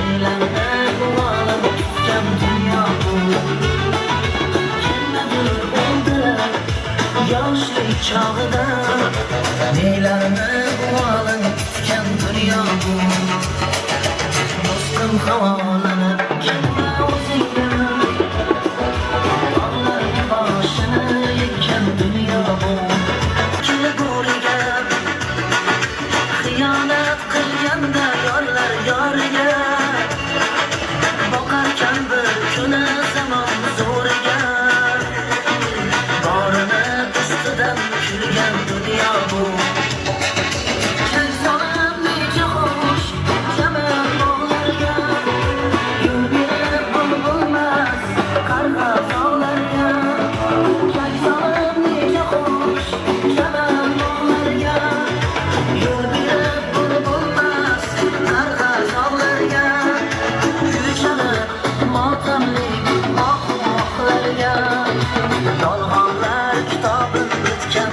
Neylerde bulanıp gitken dünya bu. Kimnedir oldu yaşlı çağda. Neylerde bulanıp gitken dünya bu. Dostum havalanıp gitme o'zingdan. Dağlarga boshini yekkan dünya bu. Kelguriga xiyonat qilganda yorlar yoriga. Boqarkan bir kuni zamon zo'riga. Borini ustidan kulgan dunyo bu. Chang solib necha xo'sh chaman bog'larga. Yo'l berib bulbulmas qarg'a tog'larga. Chang solib necha xo'sh chaman bog'larga. Yo'l berib bulbulmas qarg'a tog'larga. Kuy chalib motamli oq-oqlarga. Yolg'onlar kitobim bitgan